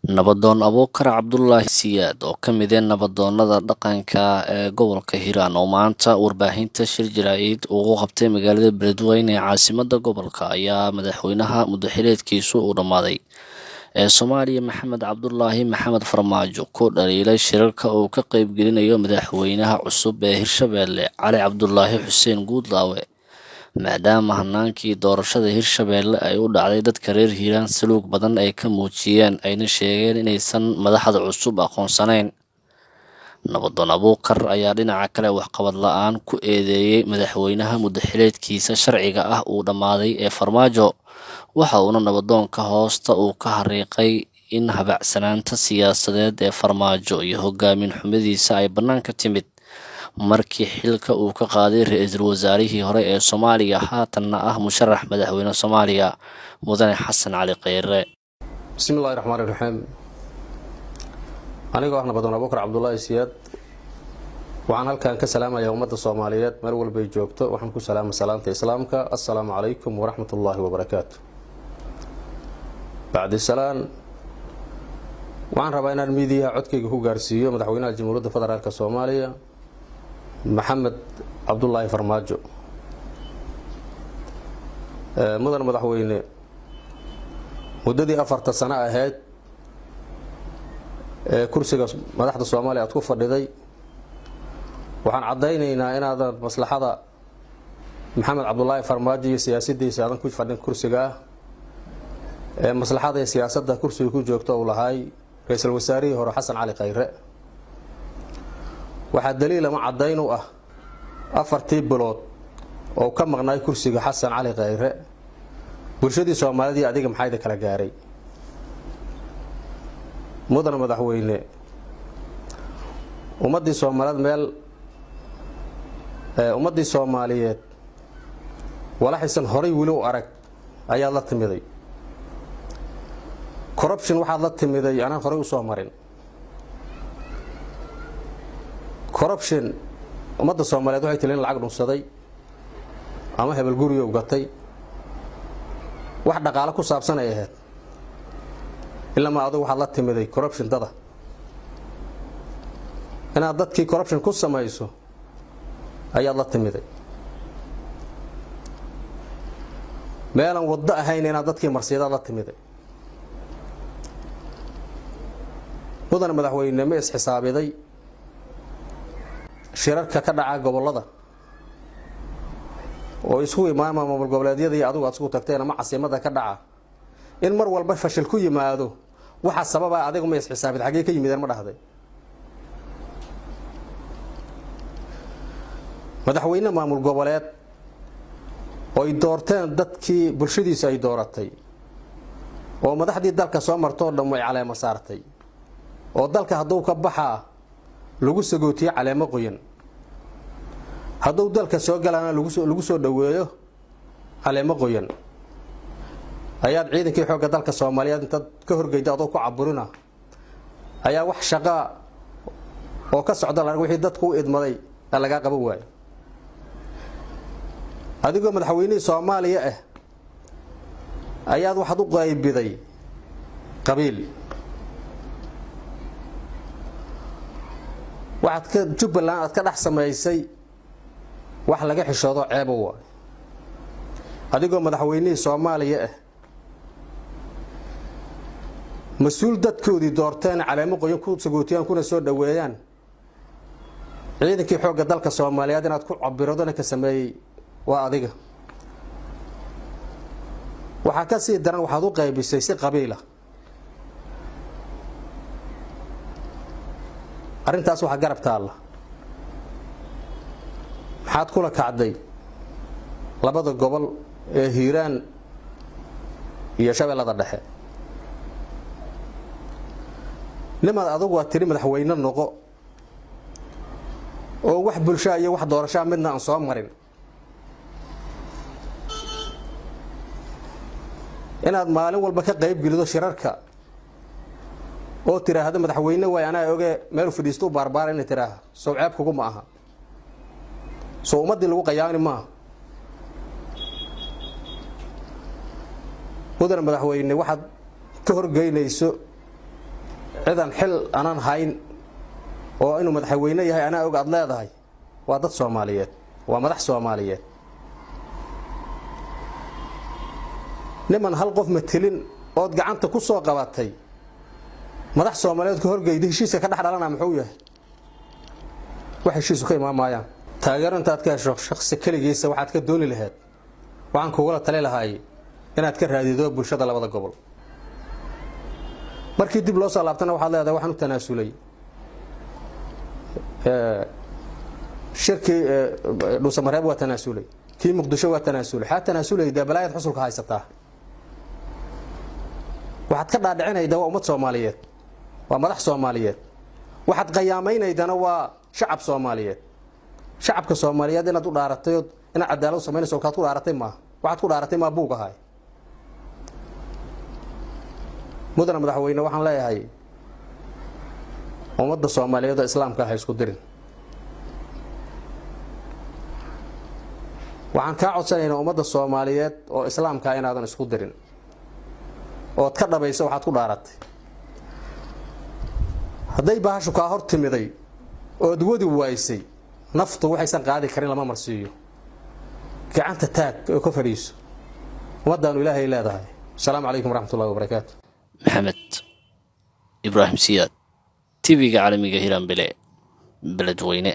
Nabadoon Abuukar Cabdulaahi Siyaad oo ka mid ah nabadoonnada dhaqanka ee gobolka Hiiraan oo maanta warbaahinta shir jaraa'id ugu qabtay magaalada Beledweyne ee caasimadda gobolka ayaa madaxweynaha muddo-xileedkiisu uu dhammaaday ee Soomaaliya Maxamed Cabdulaahi Maxamed Farmaajo ku dhaliilay shirarka uu ka qaybgelinayo madaxweynaha cusub ee Hirshabelle Cali Cabdulaahi Xuseen Guudlaawe maadaama hanaankii doorashada Hirshabelle ay u dhacday dadka reer Hiiraan saluug badan ay ka muujiyeen ayna sheegeen inaysan madaxda cusub aqoonsanayn. Nabadoon Abuukar ayaa dhinaca kale waxqabad la'aan ku eedeeyay madaxweynaha muddo-xileedkiisa sharciga ah uu dhammaaday ee Farmaajo waxa uuna nabadoonka hoosta uu ka xariiqay in habacsanaanta siyaasadeed ee Farmaajo iyo hogaamin xumadiisa ay bannaanka timid markii xilka uu ka qaaday ra'iisul wasaarihii hore ee Soomaaliya haatanna ah musharax madaxweyne Soomaaliya Mudane Xasan Cali Kheyre. Bismillaahi Raxmaani Raxiim. Anigoo ah nabadoon Abuukar Cabdulaahi Siyaad waxaan halkan ka salaamayaa ummadda Soomaaliyeed meel walba ay joogto. Waxaan ku salaamay salaanta islaamka. Assalaamu calaykum waraxmatullaahi wabarakaatuh. Bacdi salaan waxaan rabaa inaan miidiyaha codkayga ku gaarsiiyo madaxweynaha Jamhuuriyadda Federaalka Soomaaliya Maxamed Cabdulaahi Farmaajo. Mudan madaxweyne muddadii 4 sano ahayd ee kursiga madaxda Soomaaliya aad ku fadhiday waxaan cadeynaynaa inaadan maslaxada Maxamed Cabdulaahi Farmaajo iyo siyaasaddiisa aadan ku fadhin kursiga ee maslaxada iyo siyaasadda kursiga ku joogto uu lahaay ra'iisul wasaarihii hore Xasan Cali Kheyre. waxaa daliil ama cadayn u ah 4 bilood oo ka maqnaay kursiga Xasan Cali Kheyre bulshadii Soomaaliyeed adiga maxay kala gaaray. mudan madaxweyne ummadii Soomaaliyeed wala xisan horay wili u arag ayaa la timiday corruption waxaa la timiday anaan horay u soo marin. corruption ummadda Soomaaliyeed waxay tileen lacag dhunsaday ama hebel guriyo gatay wax dhaqaale ku saabsan ay ahayd ilaa ma adigu waxa la timiday corruption dada inaad dadkii corruption ku samayso ayaa la timiday meelan waddo ahayn inaad dadkii marsiyadaa la timiday. mudan madaxweyne ma is xisaabiday shirarka ka dhaca gobolada oo isku imaama maamul goboleedyada iyo adigu aad isku tagteen ama caasimada ka dhaca in mar walba fashil ku yimaado waxa sababa adigu ma is xisaabid xagee ka yimideen ma dhahday. madaxweyne maamul goboleed oo ay doorteen dadkii bulshadiisa ay dooratay oo madaxdii dalka soo martoo dhan way caleemo saartay oo dalka hadduu ka baxaa lagu sagootiyo caleemo qoyan hadduu dalka soo galana lagu soo dhaweeyo caleemo qoyan ayaad ciidankii xoogga dalka Soomaaliyeed inta ka horgeeyay adoo ku caburina ayaa wax shaqo oo ka socda wixii dadku u idmaday laga qaban waayay. adigoo madaxweynaha Soomaaliya ah ayaad waxaad u qaybiday qabiil waxaad ka Jubbaland aad ka dhex samaysay wax laga xishoodo ceeb u ah. adigoo madaxweynaha Soomaaliya ah mas'uul dadkoodii doorteen caleemo qoyan ku sagootiyaan kuna soo dhaweeyaan ciidankii xoogga dalka Soomaaliyeed inaad ku cabiradana ka sameeyay waa adiga. waxa ka sii daran waxaad u qaybisay si qabiila. arintaas waxa garab taala maxaad kula kacday labada gobol ee Hiiraan iyo Shabeellada Dhexe. nimaad adigu waa tiri madaxweyne noqo oo wax bulshada iyo wax doorasho midna aan soo marin inaad maalin walba ka qayb gelido shirarka oo tiraahdo madaxweyne way anaa oge meel fadhiisto baarbaar in tiraahdo soo ceeb kugu ma aha soo ummadii lagu qayaani ma aha. mudan madaxweyne waxaad ka horgeynayso ciidan xil aanan hayn oo inuu madaxweyne yahay ana og ad leedahay waa dad Soomaaliyeed waa madax Soomaaliyeed niman hal qof matalin oo gacanta ku soo qabatay madax Soomaaliyeed ka horgeeyay heshiiska ka dhaxdhalana muxuu yahay wax heshiisku ka imaamaayaan taageeranta aad ka hesho shakhsi kaligiisa waxaad ka dooni lahayd waxaan kugu tali lahaay inaad ka raadido bulshada labada gobol markii dib loo soo laabtana waxaad leedahay waxaan u tanaasulay shirki dhuusamareeb waa tanaasulay kii muqdisho waa tanaasulay xataa tanaasulay balaayad xusulka haysataa waxaad ka dhaadhicinaydaa waa ummad Soomaaliyeed waa madax Soomaaliyeed waxaad qiyaamaynaydaa waa shacab Soomaaliyeed shacabka Soomaaliyeed inaad u dhaaratay inaad cadaalad u sameynayso ka ku dhaaratay ma waxaad ku dhaaratay ma buugahay mudana madaxweyne waxaan leeyahay ummadda Soomaaliyeed ee islaamka ah isku dirin waxaan ka codsanaynaa ummadda Soomaaliyeed oo islaamka ah inaadan isku dirin oo ka dhabayso waxaad ku dhaaratay haday baashu ka hor timiday oo duwadi waysay naftu waxaysan qaadi karin lama marsiiyo gacanta taag oo ka fariiso ummaddan Ilaahay leedahay assalaamu alaykum waraxmatullaahi wabarakaatuh maxamed ibraahim siyaad TV-ga caalamiga Hiiraan Beledweyne